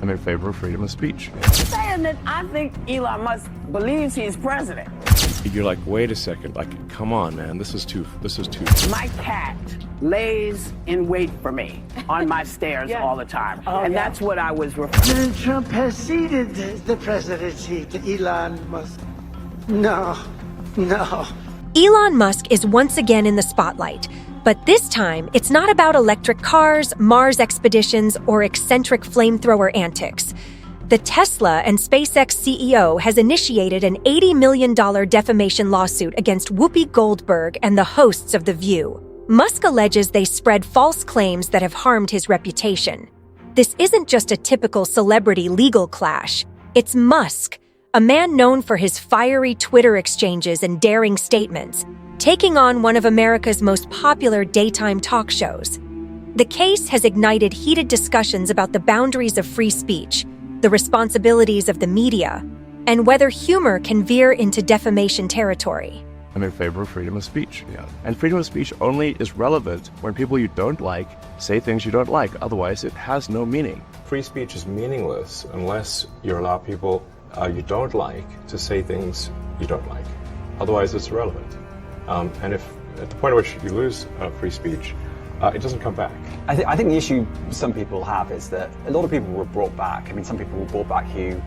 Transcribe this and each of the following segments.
I'm in favor of freedom of speech. Saying that I think Elon Musk believes he's president. You're like, wait a second, like, come on, man, this is too. My cat lays in wait for me on my stairs all the time. That's what I was referring to. President Trump has ceded the presidency to Elon Musk. No. Elon Musk is once again in the spotlight, but this time it's not about electric cars, Mars expeditions, or eccentric flamethrower antics. The Tesla and SpaceX CEO has initiated an $80 million defamation lawsuit against Whoopi Goldberg and the hosts of The View. Musk alleges they spread false claims that have harmed his reputation. This isn't just a typical celebrity legal clash. It's Musk, a man known for his fiery Twitter exchanges and daring statements, taking on one of America's most popular daytime talk shows. The case has ignited heated discussions about the boundaries of free speech, the responsibilities of the media, and whether humor can veer into defamation territory. I'm in favor of freedom of speech. And freedom of speech only is relevant when people you don't like say things you don't like. Otherwise, it has no meaning. Free speech is meaningless unless you allow people you don't like to say things you don't like. Otherwise, it's irrelevant. And if at the point at which you lose free speech, it doesn't come back. I think the issue some people have is that a lot of people were brought back. I mean, some people were brought back who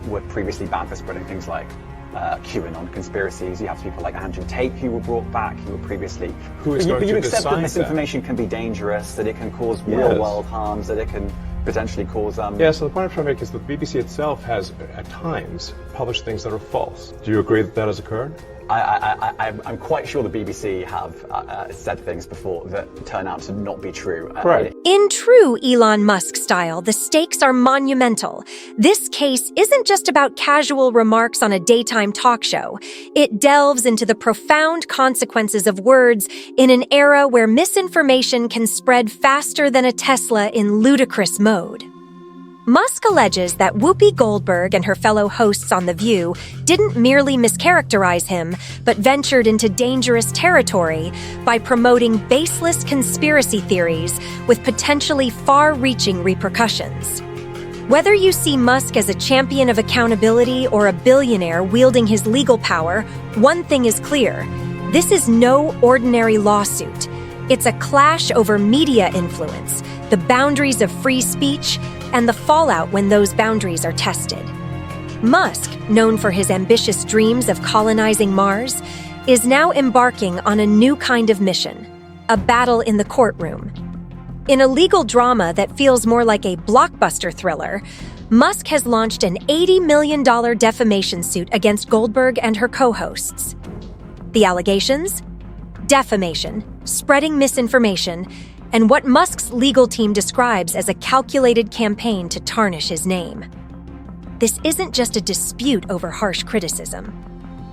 were previously banned for spreading things like QAnon conspiracies. You have people like Andrew Tate who were brought back, who were previously... Who is going to you accept decide that misinformation can be dangerous, that it can cause real-world harms, that it can potentially cause... Yeah, so the point I'm trying to make is that the BBC itself has, at times, published things that are false. Do you agree that that has occurred? I'm quite sure the BBC have said things before that turn out to not be true. Right. In true Elon Musk style, the stakes are monumental. This case isn't just about casual remarks on a daytime talk show. It delves into the profound consequences of words in an era where misinformation can spread faster than a Tesla in ludicrous mode. Musk alleges that Whoopi Goldberg and her fellow hosts on The View didn't merely mischaracterize him, but ventured into dangerous territory by promoting baseless conspiracy theories with potentially far-reaching repercussions. Whether you see Musk as a champion of accountability or a billionaire wielding his legal power, one thing is clear: this is no ordinary lawsuit. It's a clash over media influence, the boundaries of free speech, and the fallout when those boundaries are tested. Musk, known for his ambitious dreams of colonizing Mars, is now embarking on a new kind of mission: a battle in the courtroom. In a legal drama that feels more like a blockbuster thriller, Musk has launched an $80 million defamation suit against Goldberg and her co-hosts. The allegations? Defamation, spreading misinformation, and what Musk's legal team describes as a calculated campaign to tarnish his name. This isn't just a dispute over harsh criticism.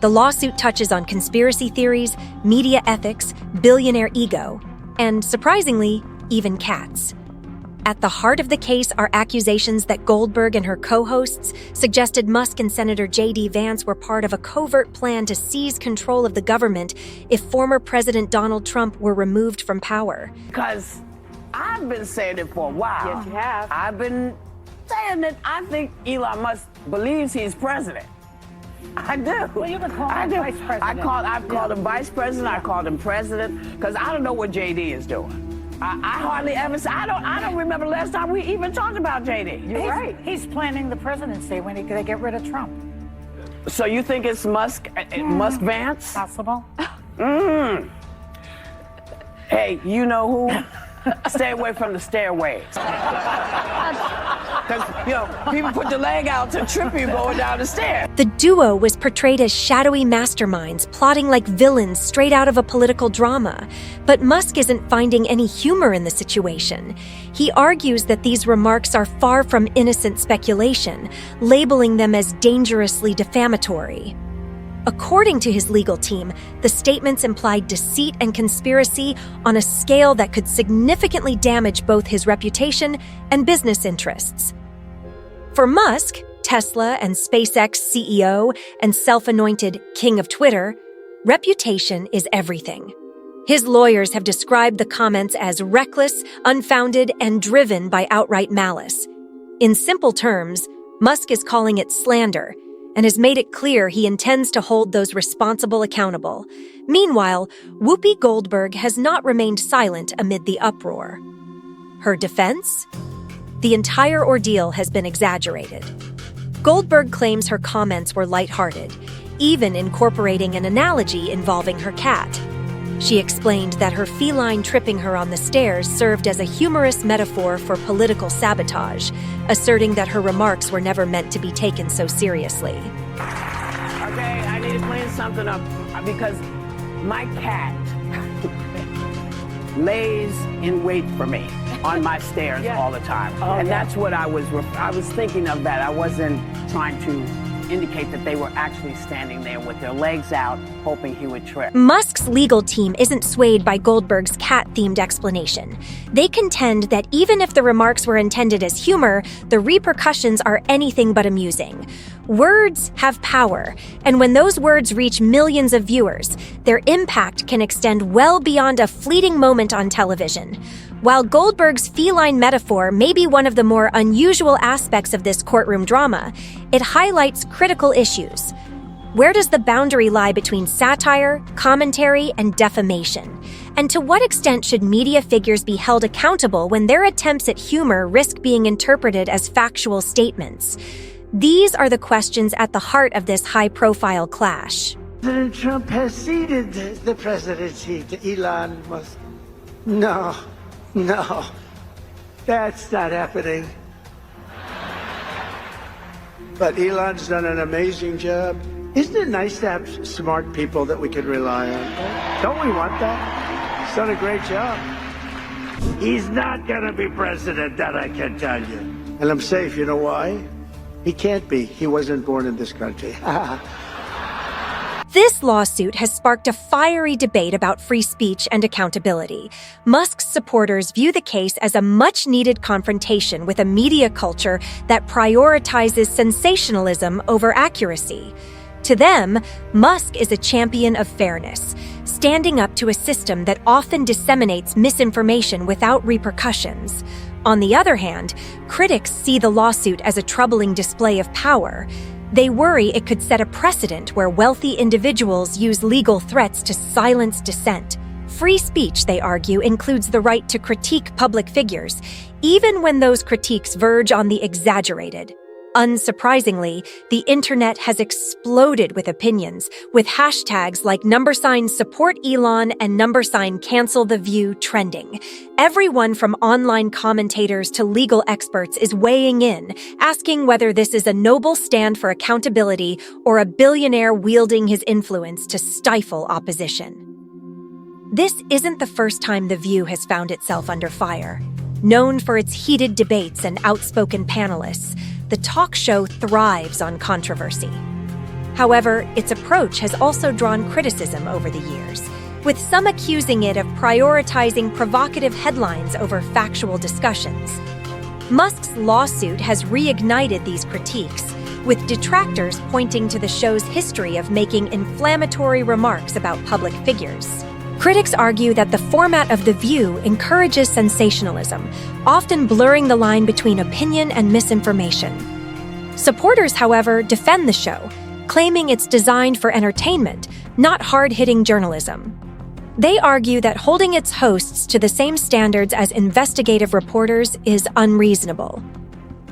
The lawsuit touches on conspiracy theories, media ethics, billionaire ego, and, surprisingly, even cats. At the heart of the case are accusations that Goldberg and her co-hosts suggested Musk and Senator J.D. Vance were part of a covert plan to seize control of the government if former President Donald Trump were removed from power. Because I've been saying it for a while. Yes, you have. I've been saying that I think Elon Musk believes he's president. I do. Well, you can call him vice president. I've called him vice president. I called him president because I don't know what JD is doing. I hardly ever. I don't remember the last time we even talked about JD. You're right. He's planning the presidency when they get rid of Trump. So you think it's Musk? Musk Vance? Possible. Hey, you know who? Stay away from the stairways. Because, people put the leg out to trip you going down the stairs. The duo was portrayed as shadowy masterminds, plotting like villains straight out of a political drama. But Musk isn't finding any humor in the situation. He argues that these remarks are far from innocent speculation, labeling them as dangerously defamatory. According to his legal team, the statements implied deceit and conspiracy on a scale that could significantly damage both his reputation and business interests. For Musk, Tesla and SpaceX CEO and self-anointed king of Twitter, reputation is everything. His lawyers have described the comments as reckless, unfounded, and driven by outright malice. In simple terms, Musk is calling it slander and has made it clear he intends to hold those responsible accountable. Meanwhile, Whoopi Goldberg has not remained silent amid the uproar. Her defense? The entire ordeal has been exaggerated. Goldberg claims her comments were lighthearted, even incorporating an analogy involving her cat. She explained that her feline tripping her on the stairs served as a humorous metaphor for political sabotage, asserting that her remarks were never meant to be taken so seriously. Okay, I need to clean something up because my cat lays in wait for me on my stairs all the time. And that's what I was thinking of that. I wasn't trying to indicate that they were actually standing there with their legs out, hoping he would trip. Musk's legal team isn't swayed by Goldberg's cat-themed explanation. They contend that even if the remarks were intended as humor, the repercussions are anything but amusing. Words have power, and when those words reach millions of viewers, their impact can extend well beyond a fleeting moment on television. While Goldberg's feline metaphor may be one of the more unusual aspects of this courtroom drama, it highlights critical issues. Where does the boundary lie between satire, commentary, and defamation? And to what extent should media figures be held accountable when their attempts at humor risk being interpreted as factual statements? These are the questions at the heart of this high-profile clash. President Trump has ceded the presidency to Elon Musk. No, that's not happening. But Elon's done an amazing job. Isn't it nice to have smart people that we can rely on? Don't we want that? He's done a great job. He's not gonna be president, that I can tell you. And I'm safe, you know why? He can't be. He wasn't born in this country. This lawsuit has sparked a fiery debate about free speech and accountability. Musk's supporters view the case as a much-needed confrontation with a media culture that prioritizes sensationalism over accuracy. To them, Musk is a champion of fairness, standing up to a system that often disseminates misinformation without repercussions. On the other hand, critics see the lawsuit as a troubling display of power. They worry it could set a precedent where wealthy individuals use legal threats to silence dissent. Free speech, they argue, includes the right to critique public figures, even when those critiques verge on the exaggerated. Unsurprisingly, the internet has exploded with opinions, with hashtags like #support Elon and #cancel the view trending. Everyone from online commentators to legal experts is weighing in, asking whether this is a noble stand for accountability or a billionaire wielding his influence to stifle opposition. This isn't the first time The View has found itself under fire. Known for its heated debates and outspoken panelists, the talk show thrives on controversy. However, its approach has also drawn criticism over the years, with some accusing it of prioritizing provocative headlines over factual discussions. Musk's lawsuit has reignited these critiques, with detractors pointing to the show's history of making inflammatory remarks about public figures. Critics argue that the format of The View encourages sensationalism, often blurring the line between opinion and misinformation. Supporters, however, defend the show, claiming it's designed for entertainment, not hard-hitting journalism. They argue that holding its hosts to the same standards as investigative reporters is unreasonable.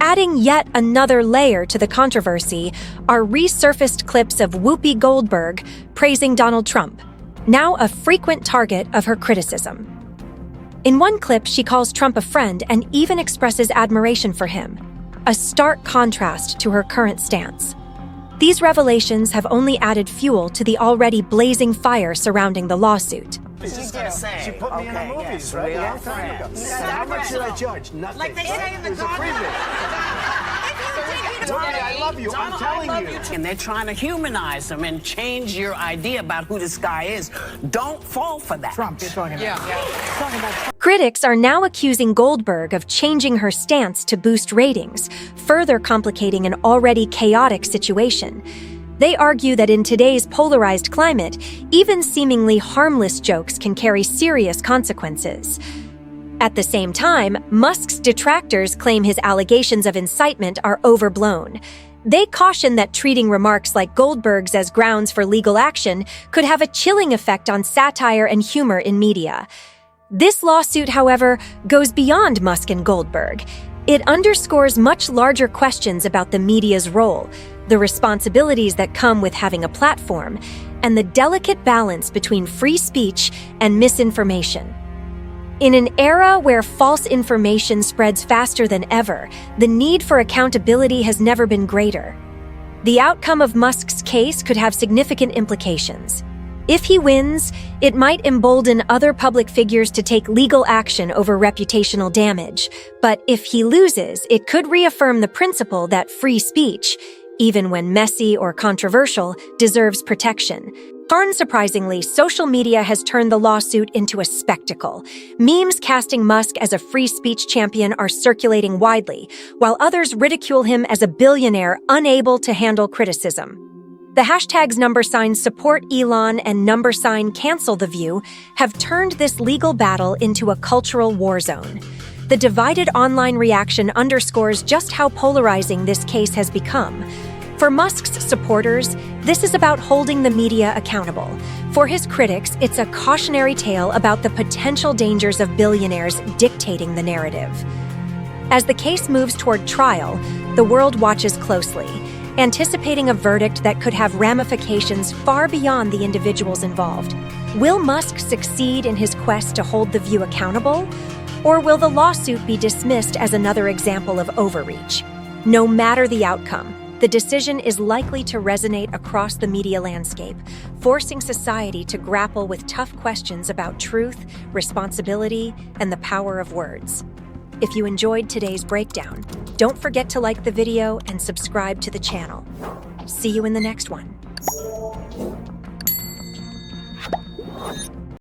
Adding yet another layer to the controversy are resurfaced clips of Whoopi Goldberg praising Donald Trump, now a frequent target of her criticism. In one clip, she calls Trump a friend and even expresses admiration for him, a stark contrast to her current stance. These revelations have only added fuel to the already blazing fire surrounding the lawsuit. She put me in the movies, right? A long time ago. How much did I judge? Nothing. Like they say in the I love you. I'm telling you. And they're trying to humanize them and change your idea about who this guy is. Don't fall for that. Trump, you're talking about. Critics are now accusing Goldberg of changing her stance to boost ratings, further complicating an already chaotic situation. They argue that in today's polarized climate, even seemingly harmless jokes can carry serious consequences. At the same time, Musk's detractors claim his allegations of incitement are overblown. They caution that treating remarks like Goldberg's as grounds for legal action could have a chilling effect on satire and humor in media. This lawsuit, however, goes beyond Musk and Goldberg. It underscores much larger questions about the media's role, the responsibilities that come with having a platform, and the delicate balance between free speech and misinformation. In an era where false information spreads faster than ever, the need for accountability has never been greater. The outcome of Musk's case could have significant implications. If he wins, it might embolden other public figures to take legal action over reputational damage. But if he loses, it could reaffirm the principle that free speech, even when messy or controversial, deserves protection. Unsurprisingly, social media has turned the lawsuit into a spectacle. Memes casting Musk as a free speech champion are circulating widely, while others ridicule him as a billionaire unable to handle criticism. The hashtags #support Elon and #cancel the view have turned this legal battle into a cultural war zone. The divided online reaction underscores just how polarizing this case has become. For Musk's supporters, this is about holding the media accountable. For his critics, it's a cautionary tale about the potential dangers of billionaires dictating the narrative. As the case moves toward trial, the world watches closely, anticipating a verdict that could have ramifications far beyond the individuals involved. Will Musk succeed in his quest to hold the view accountable? Or will the lawsuit be dismissed as another example of overreach? No matter the outcome, the decision is likely to resonate across the media landscape, forcing society to grapple with tough questions about truth, responsibility, and the power of words. If you enjoyed today's breakdown, don't forget to like the video and subscribe to the channel. See you in the next one.